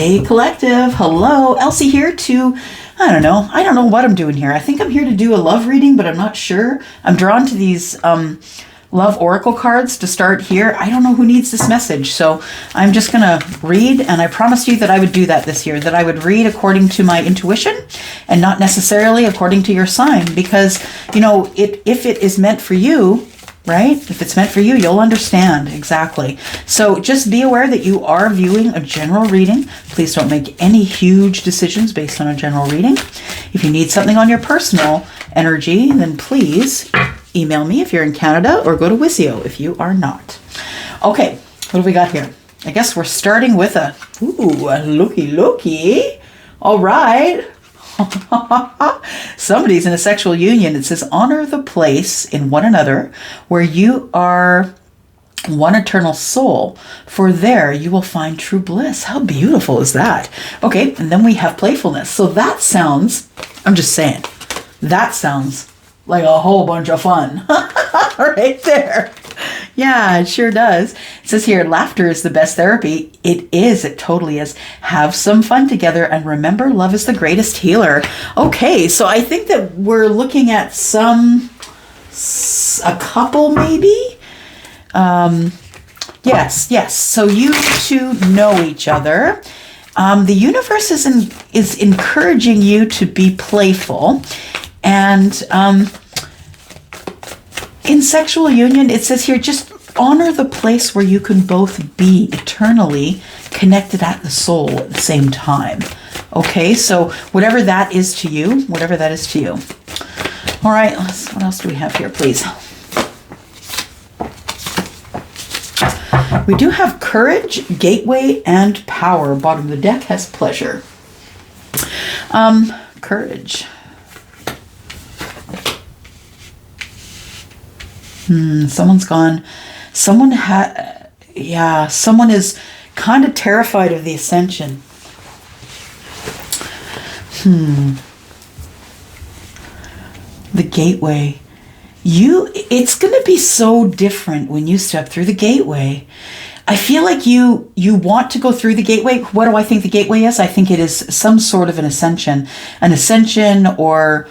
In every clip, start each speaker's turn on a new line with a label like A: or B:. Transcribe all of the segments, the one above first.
A: Hey collective, hello, Elsie here to, I don't know what I'm doing here. I think I'm here to do a love reading, but I'm not sure. I'm drawn to these love oracle cards to start here. I don't know who needs this message, so I'm just gonna read, and I promised you that I would do that this year, that I would read according to my intuition and not necessarily according to your sign, because, you know, if it is meant for you, right? If it's meant for you, you'll understand exactly. So just be aware that you are viewing a general reading. Please don't make any huge decisions based on a general reading. If you need something on your personal energy, then please email me if you're in Canada, or go to WISIO if you are not. Okay, what do we got here? I guess we're starting with a looky. All right. Somebody's in a sexual union. It says, honor the place in one another where you are one eternal soul, for there you will find true bliss. How beautiful is that? Okay, and then we have playfulness. So that sounds, I'm just saying, that sounds like a whole bunch of fun right there. Yeah, it sure does. It says here, laughter is the best therapy. It is. It totally is. Have some fun together, and remember, love is the greatest healer. Okay, so I think that we're looking at a couple maybe. Yes. So you two know each other. The universe is encouraging you to be playful, and in sexual union, it says here, just honor the place where you can both be eternally connected at the soul at the same time. Okay, so whatever that is to you. All right, what else do we have here, please? We do have courage, gateway, and power. Bottom of the deck has pleasure. Courage. Someone's gone. Someone is kind of terrified of the ascension. The gateway. It's going to be so different when you step through the gateway. I feel like you want to go through the gateway. What do I think the gateway is? I think it is some sort of an ascension. An ascension, or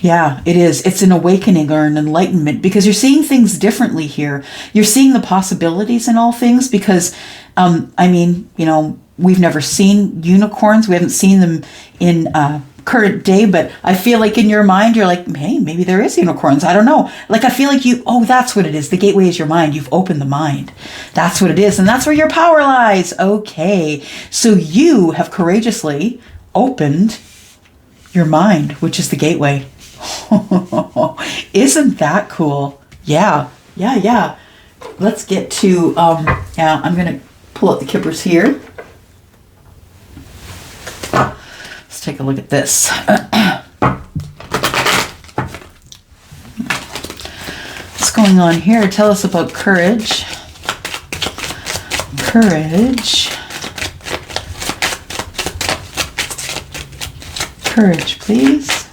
A: yeah, it is. It's an awakening or an enlightenment, because you're seeing things differently here. You're seeing the possibilities in all things, because, we've never seen unicorns. We haven't seen them in current day, but I feel like in your mind, you're like, hey, maybe there is unicorns. I don't know. Like, I feel like that's what it is. The gateway is your mind. You've opened the mind. That's what it is. And that's where your power lies. Okay. So you have courageously opened your mind, which is the gateway. Isn't that cool? Yeah. Let's get to, I'm going to pull out the kippers here. Let's take a look at this. What's going on here? Tell us about courage. Courage, please.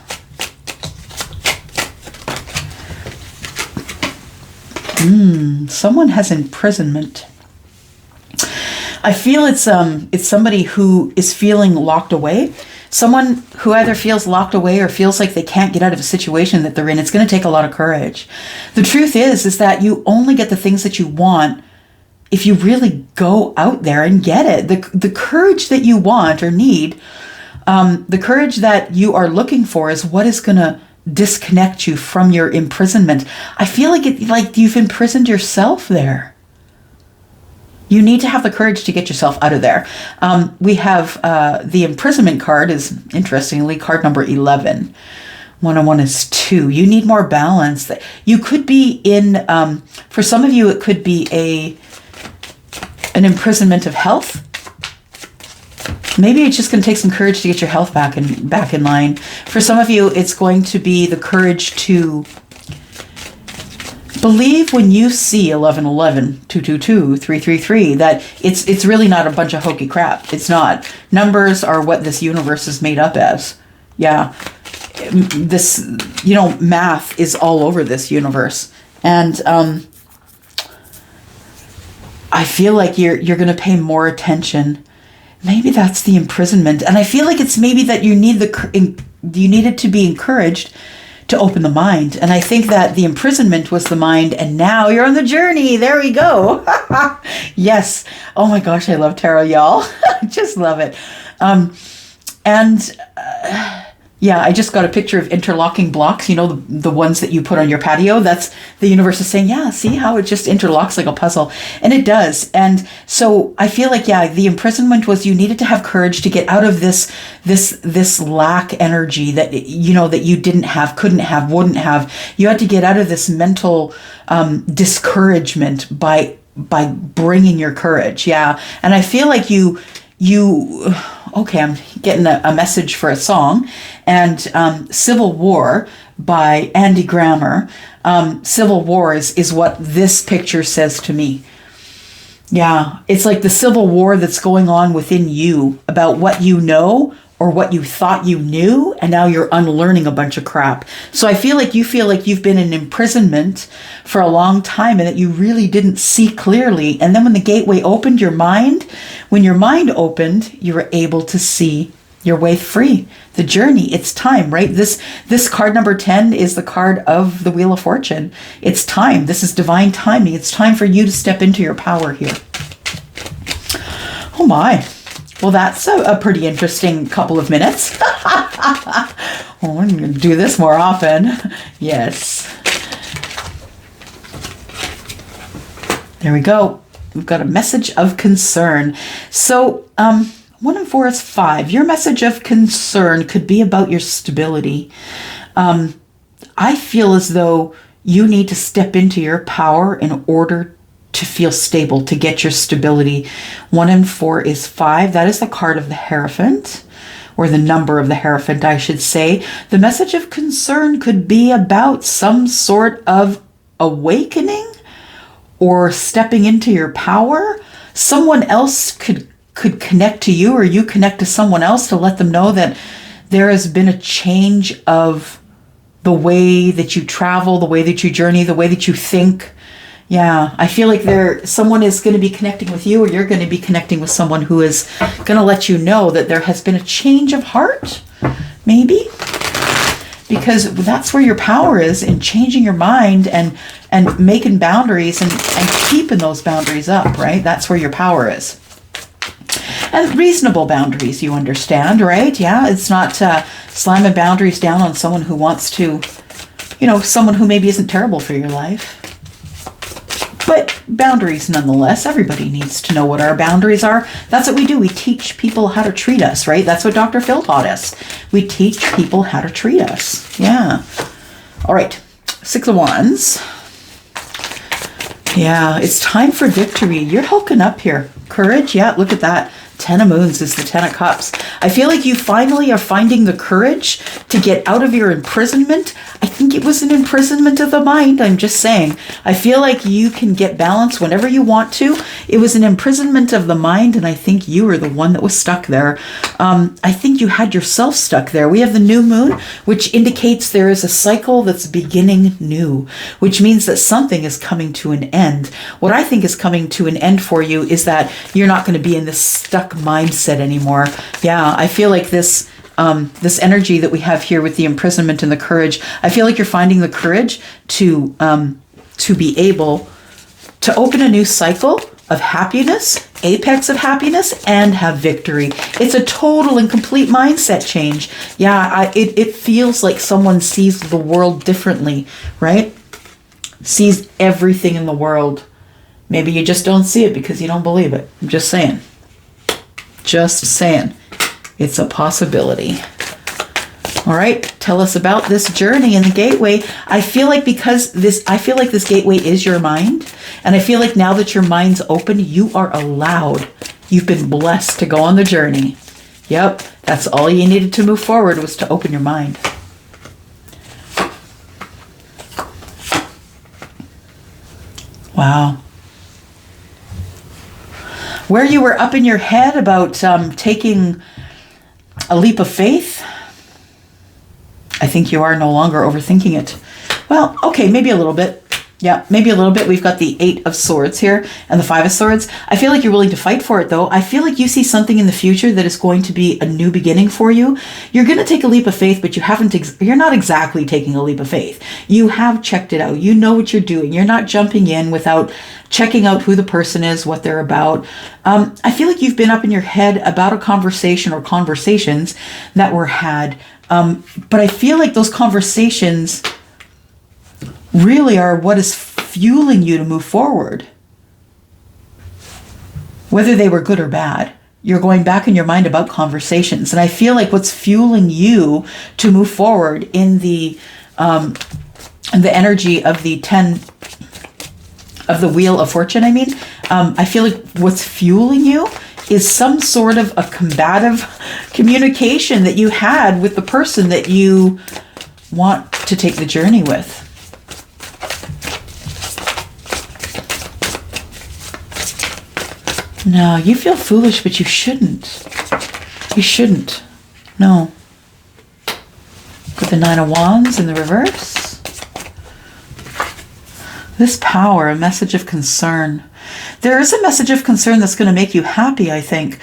A: Someone has imprisonment. I feel it's somebody who is feeling locked away. Someone who either feels locked away or feels like they can't get out of a situation that they're in. It's going to take a lot of courage. The truth is that you only get the things that you want if you really go out there and get it. The courage that you want or need, the courage that you are looking for, is what is going to disconnect you from your imprisonment. I feel like you've imprisoned yourself there. You need to have the courage to get yourself out of there. We have the imprisonment card is, interestingly, card number 11. 101 is 2. You need more balance. You could be in, for some of you, it could be an imprisonment of health. Maybe it's just going to take some courage to get your health back in line. For some of you, it's going to be the courage to believe when you see 1111, 222, 333, that it's really not a bunch of hokey crap. It's not. Numbers are what this universe is made up as. Yeah. This, math I feel like you're going to pay more attention. Maybe that's the imprisonment. And I feel like it's maybe that you needed to be encouraged to open the mind. And I think that the imprisonment was the mind, and now you're on the journey. There we go. Yes. Oh my gosh, I love tarot, y'all. I just love it. Yeah, I just got a picture of interlocking blocks, the ones that you put on your patio. That's the universe is saying, yeah, see how it just interlocks like a puzzle. And it does. And so I feel like, yeah, the imprisonment was you needed to have courage to get out of this lack energy that, that you didn't have, couldn't have, wouldn't have. You had to get out of this mental discouragement by bringing your courage. Yeah. And I feel like okay, I'm getting a message for a song, and Civil War by Andy Grammer. Civil War is what this picture says to me. Yeah, it's like the civil war that's going on within you about what you know or what you thought you knew, and now you're unlearning a bunch of crap. So I feel like you've been in imprisonment for a long time and that you really didn't see clearly. And then when the gateway opened when your mind opened, you were able to see your way free, the journey. It's time, right? This card number 10 is the card of the Wheel of Fortune. It's time. This is divine timing. It's time for you to step into your power here. Oh my. Well, that's a pretty interesting couple of minutes. Oh, I'm going to do this more often. Yes. There we go. We've got a message of concern. So 1 and 4 is 5. Your message of concern could be about your stability. I feel as though you need to step into your power in order to feel stable, to get your stability. 1 and 4 is 5. That is the card of the Hierophant, or the number of the Hierophant, I should say. The message of concern could be about some sort of awakening or stepping into your power. Someone else could connect to you, or you connect to someone else to let them know that there has been a change of the way that you travel, the way that you journey, the way that you think. Yeah, I feel like someone is going to be connecting with you, or you're going to be connecting with someone who is going to let you know that there has been a change of heart, maybe. Because that's where your power is, in changing your mind and making boundaries and keeping those boundaries up, right? That's where your power is. And reasonable boundaries, you understand, right? Yeah, it's not slamming boundaries down on someone who wants to, someone who maybe isn't terrible for your life. But boundaries nonetheless. Everybody needs to know what our boundaries are. That's what we do. We teach people how to treat us, right? That's what Dr. Phil taught us. We teach people how to treat us. Yeah. All right. 6 of Wands. Yeah, it's time for victory. You're hulking up here. Courage. Yeah, look at that. 10 of Moons is the 10 of Cups. I feel like you finally are finding the courage to get out of your imprisonment. I think it was an imprisonment of the mind. I'm just saying. I feel like you can get balance whenever you want to. It was an imprisonment of the mind, and I think you were the one that was stuck there. I think you had yourself stuck there. We have the new moon, which indicates there is a cycle that's beginning new, which means that something is coming to an end. What I think is coming to an end for you is that you're not going to be in this stuck mindset anymore. Yeah, I feel like this energy that we have here with the imprisonment and the courage, I feel like you're finding the courage to be able to open a new cycle of happiness, apex of happiness, and have victory. It's a total and complete mindset change. Yeah, it feels like someone sees the world differently, right? Sees everything in the world. Maybe you just don't see it because you don't believe it. I'm just saying. Just saying. It's a possibility. All right, tell us about this journey in the gateway. I feel like this gateway is your mind, and I feel like now that your mind's open, you are allowed. You've been blessed to go on the journey. Yep, that's all you needed to move forward, was to open your mind. Wow. Where you were up in your head about taking a leap of faith, I think you are no longer overthinking it. Well, okay, maybe a little bit. Yeah, maybe a little bit. We've got the 8 of Swords here and the 5 of Swords. I feel like you're willing to fight for it, though. I feel like you see something in the future that is going to be a new beginning for you. You're going to take a leap of faith, but you're not exactly taking a leap of faith. You have checked it out. You know what you're doing. You're not jumping in without checking out who the person is, what they're about. I feel like you've been up in your head about a conversation or conversations that were had. But I feel like those conversations really are what is fueling you to move forward. Whether they were good or bad, you're going back in your mind about conversations. And I feel like what's fueling you to move forward in the energy of the 10 of the Wheel of Fortune, I feel like what's fueling you is some sort of a combative communication that you had with the person that you want to take the journey with. No, you feel foolish, but you shouldn't. You shouldn't. No. Got the 9 of Wands in the reverse. This power, a message of concern. There is a message of concern that's going to make you happy, I think.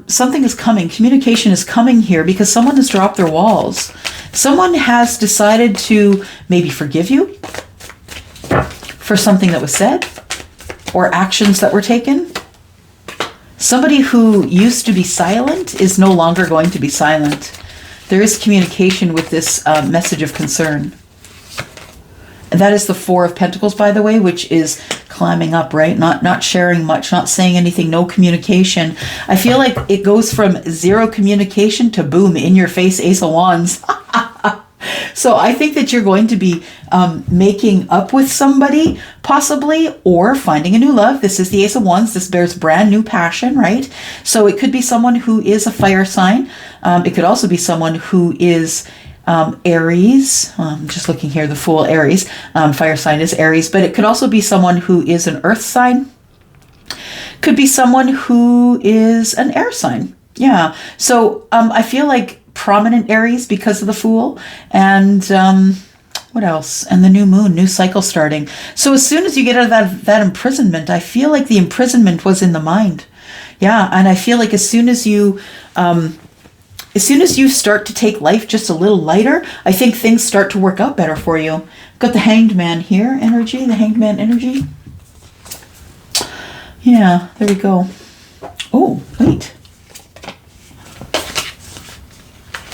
A: Something is coming. Communication is coming here because someone has dropped their walls. Someone has decided to maybe forgive you for something that was said or actions that were taken. Somebody who used to be silent is no longer going to be silent. There is communication with this message of concern. And that is the 4 of Pentacles, by the way, which is climbing up, right? Not sharing much, not saying anything, no communication. I feel like it goes from 0 communication to boom, in your face, Ace of Wands. So I think that you're going to be making up with somebody, possibly, or finding a new love. This is the Ace of Wands. This bears brand new passion, right? So it could be someone who is a fire sign. It could also be someone who is Aries. I'm just looking here, the Fool, Aries. Fire sign is Aries, but it could also be someone who is an earth sign. Could be someone who is an air sign. Yeah. So I feel like prominent Aries because of the Fool, and what else? And the new moon, new cycle starting. So as soon as you get out of that imprisonment, I feel like the imprisonment was in the mind. Yeah, and I feel like as soon as you start to take life just a little lighter, I think things start to work out better for you. Got the Hanged Man here, energy, the Hanged Man energy. Yeah, there we go. Oh, wait.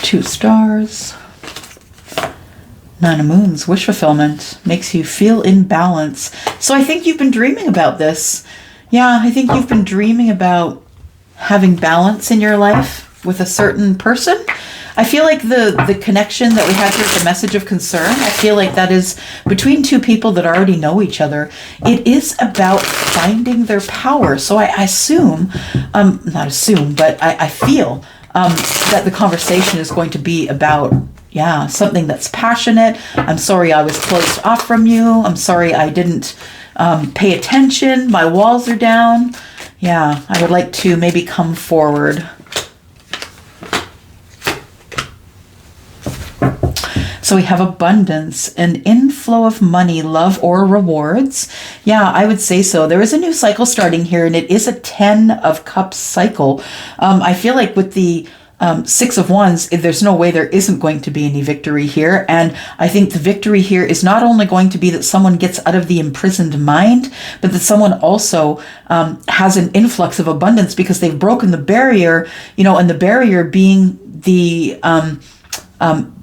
A: 2 stars. 9 of Moons, wish fulfillment, makes you feel in balance. So I think you've been dreaming about this. Yeah, I think you've been dreaming about having balance in your life with a certain person. I feel like the connection that we have here, the message of concern, I feel like that is between 2 people that already know each other. It is about finding their power. So I assume, not assume, but I feel that the conversation is going to be about, yeah, something that's passionate. I'm sorry I was closed off from you. I'm sorry I didn't pay attention. My walls are down. Yeah, I would like to maybe come forward. So we have abundance, an inflow of money, love, or rewards. Yeah, I would say so. There is a new cycle starting here, and it is a 10 of Cups cycle. I feel like with the 6 of Wands, there's no way there isn't going to be any victory here. And I think the victory here is not only going to be that someone gets out of the imprisoned mind, but that someone also has an influx of abundance because they've broken the barrier, and the barrier being the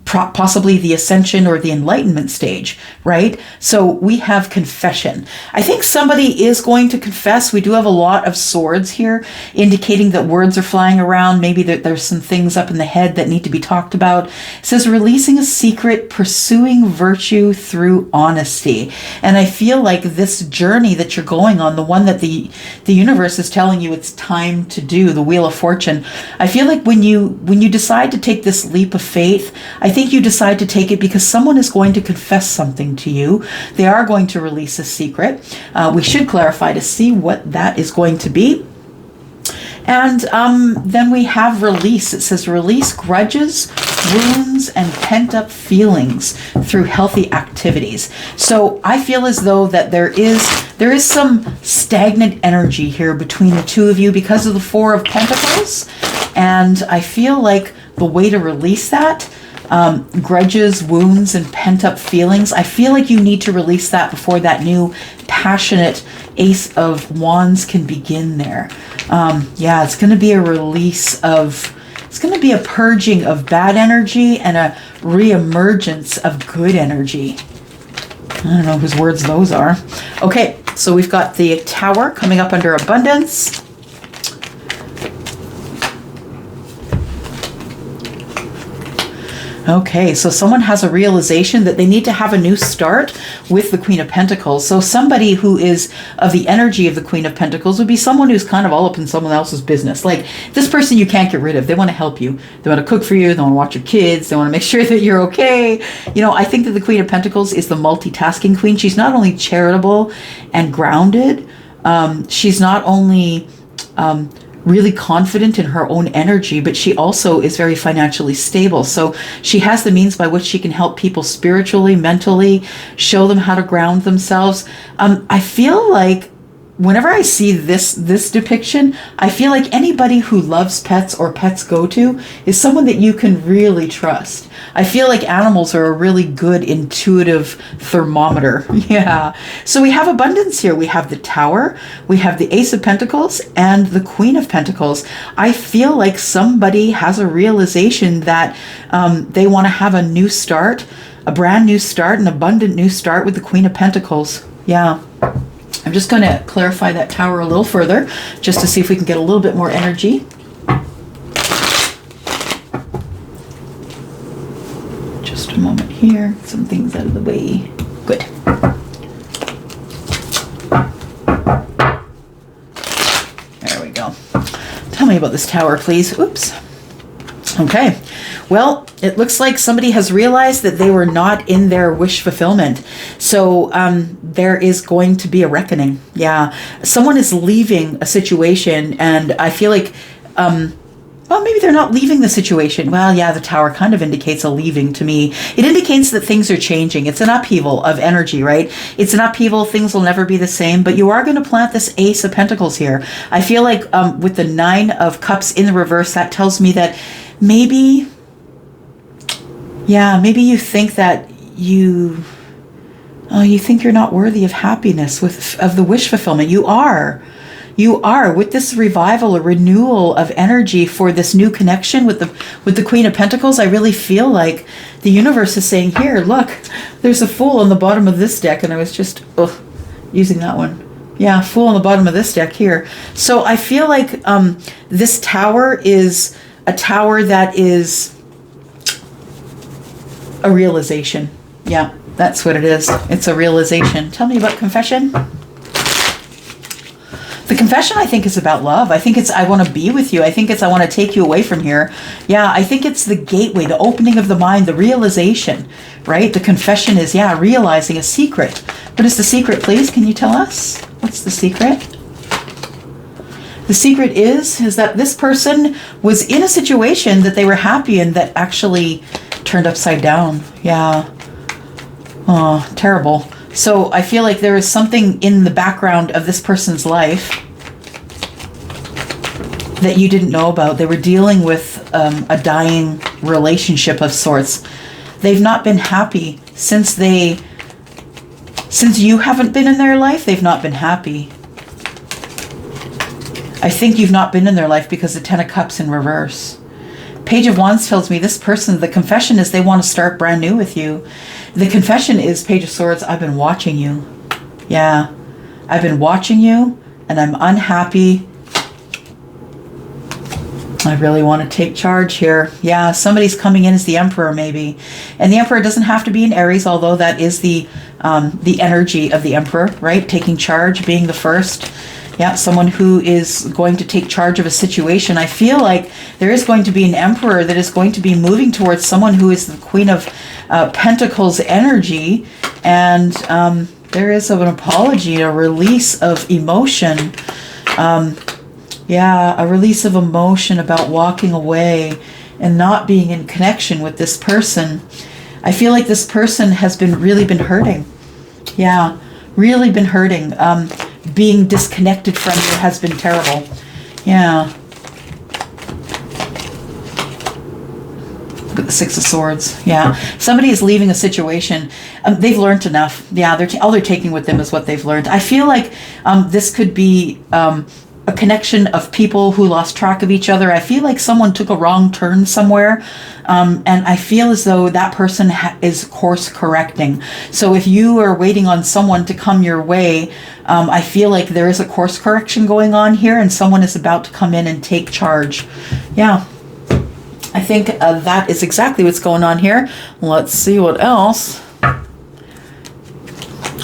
A: possibly the ascension or the enlightenment stage, right? So we have confession. I think somebody is going to confess. We do have a lot of swords here, indicating that words are flying around. Maybe there's some things up in the head that need to be talked about. It says releasing a secret, pursuing virtue through honesty. And I feel like this journey that you're going on, the one that the universe is telling you it's time to do, the Wheel of Fortune, I feel like when you decide to take this leap of faith, I think you decide to take it because someone is going to confess something to you. They are going to release a secret. We should clarify to see what that is going to be. And then we have release. It says release grudges, wounds, and pent-up feelings through healthy activities. So I feel as though that there is some stagnant energy here between the two of you because of the Four of Pentacles. And I feel like the way to release that, grudges, wounds, and pent-up feelings, I feel like you need to release that before that new passionate Ace of Wands can begin there. Yeah, it's going to be a release of, it's going to be a purging of bad energy and a re-emergence of good energy. I don't know whose words those are. Okay, so we've got the Tower coming up under abundance. Okay, so someone has a realization that they need to have a new start with the Queen of Pentacles. So somebody who is of the energy of the Queen of Pentacles would be someone who's kind of all up in someone else's business. Like this person you can't get rid of. They want to help you. They want to cook for you. They want to watch your kids. They want to make sure that you're okay. You know, I think that the Queen of Pentacles is the multitasking queen. She's not only charitable and grounded, she's not only really confident in her own energy, but she also is very financially stable. So she has the means by which she can help people spiritually, mentally, show them how to ground themselves. I feel like whenever I see this depiction, I feel like anybody who loves pets or pets go to is someone that you can really trust. I feel like animals are a really good intuitive thermometer. Yeah. So we have abundance here. We have the Tower, we have the Ace of Pentacles, and the Queen of Pentacles. I feel like somebody has a realization that they want to have a new start, a brand new start, an abundant new start with the Queen of Pentacles. Yeah. I'm just going to clarify that Tower a little further, just to see if we can get a little bit more energy. Just a moment here. Some things out of the way. Good. There we go. Tell me about this Tower, please. Oops. Okay. Well, it looks like somebody has realized that they were not in their wish fulfillment. So there is going to be a reckoning. Yeah. Someone is leaving a situation, and I feel like, well, maybe they're not leaving the situation. Well, yeah, the Tower kind of indicates a leaving to me. It indicates that things are changing. It's an upheaval of energy, right? It's an upheaval. Things will never be the same, but you are going to plant this Ace of Pentacles here. I feel like with the Nine of Cups in the reverse, that tells me that maybe, yeah, maybe you think that you think you're not worthy of happiness, of the wish fulfillment. You are with this revival, a renewal of energy for this new connection with the Queen of Pentacles. I really feel like the universe is saying, here, look, there's a Fool on the bottom of this deck, and I was just using that one. Yeah, Fool on the bottom of this deck here. So I feel like this Tower is a Tower that is a realization. Yeah, that's what it is. It's a realization. Tell me about confession. The confession, I think, is about love. I think it's, I want to be with you. I think it's, I want to take you away from here. Yeah, I think it's the gateway, the opening of the mind, the realization, right? The confession is, yeah, realizing a secret. What is the secret, please? Can you tell us? What's the secret? The secret is that this person was in a situation that they were happy in that actually turned upside down. Yeah. Oh, terrible. So I feel like there is something in the background of this person's life that you didn't know about. They were dealing with a dying relationship of sorts. They've not been happy since you haven't been in their life. They've not been happy. I think you've not been in their life because the Ten of Cups in reverse. Page of Wands tells me this person, the confession is they want to start brand new with you. The confession is Page of Swords, I've been watching you. Yeah, I've been watching you and I'm unhappy. I really want to take charge here. Yeah, somebody's coming in as the Emperor maybe. And the Emperor doesn't have to be in Aries, although that is the energy of the Emperor, right? Taking charge, being the first. Yeah, someone who is going to take charge of a situation. I feel like there is going to be an Emperor that is going to be moving towards someone who is the Queen of Pentacles energy. And there is an apology, a release of emotion. Yeah, a release of emotion about walking away and not being in connection with this person. I feel like this person has really been hurting. Yeah, really been hurting. Being disconnected from you has been terrible. Yeah. Look at the Six of Swords. Yeah. Somebody is leaving a situation. They've learned enough. Yeah, all they're taking with them is what they've learned. I feel like this could be a connection of people who lost track of each other. I feel like someone took a wrong turn somewhere. And I feel as though that person is course correcting. So if you are waiting on someone to come your way, I feel like there is a course correction going on here and someone is about to come in and take charge. Yeah. I think that is exactly what's going on here. Let's see what else.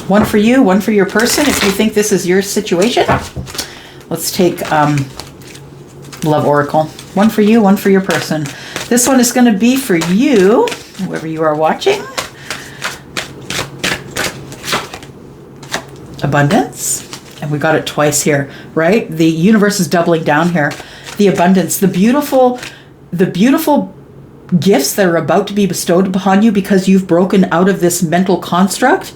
A: One for you, one for your person if you think this is your situation. Let's take Love Oracle. One for you, one for your person. This one is going to be for you, whoever you are watching. Abundance. And we got it twice here, right? The universe is doubling down here. The abundance, the beautiful gifts that are about to be bestowed upon you because you've broken out of this mental construct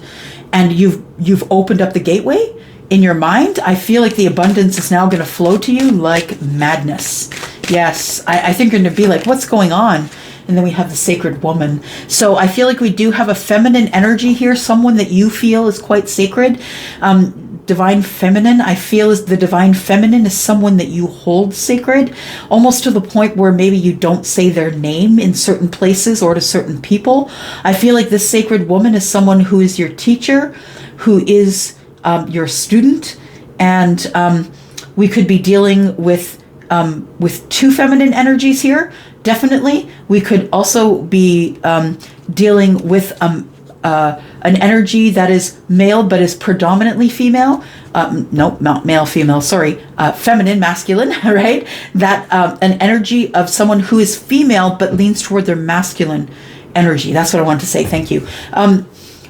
A: and you've opened up the gateway in your mind. I feel like the abundance is now going to flow to you like madness. Yes, I think you're going to be like, what's going on? And then we have the sacred woman. So I feel like we do have a feminine energy here, someone that you feel is quite sacred. Divine feminine, I feel is the divine feminine is someone that you hold sacred, almost to the point where maybe you don't say their name in certain places or to certain people. I feel like this sacred woman is someone who is your teacher, who is your student, and we could be dealing with two feminine energies here. Definitely, we could also be dealing with an energy that is male but is predominantly female. No, not male, female, sorry. Feminine, masculine, right? That an energy of someone who is female but leans toward their masculine energy. That's what I wanted to say. Thank you.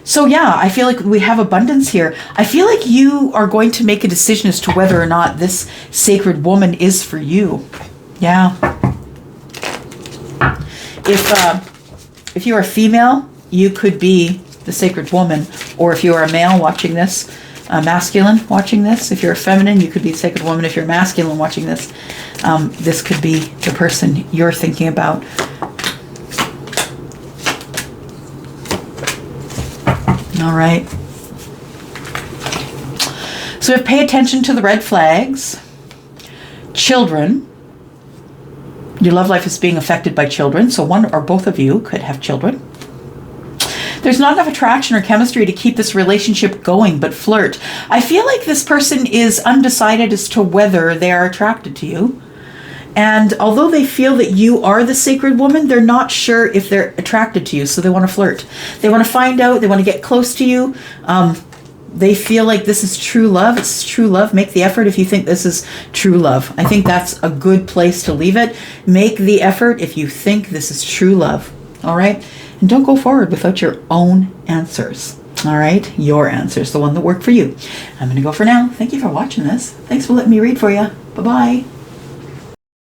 A: So yeah, I feel like we have abundance here. I feel like you are going to make a decision as to whether or not this sacred woman is for you. Yeah. If you are female, you could be the sacred woman. Or if you are a male watching this, masculine watching this, if you're a feminine, you could be the sacred woman. If you're masculine watching this, this could be the person you're thinking about. All right. So pay attention to the red flags. Children. Your love life is being affected by children. So one or both of you could have children. There's not enough attraction or chemistry to keep this relationship going, but flirt. I feel like this person is undecided as to whether they are attracted to you. And although they feel that you are the sacred woman, they're not sure if they're attracted to you, so they want to flirt. They want to find out, they want to get close to you. They feel like this is true love. It's true love. Make the effort if you think this is true love. I think that's a good place to leave it. Make the effort if you think this is true love. All right? And don't go forward without your own answers. All right? Your answers, the one that worked for you. I'm going to go for now. Thank you for watching this. Thanks for letting me read for you. Bye-bye.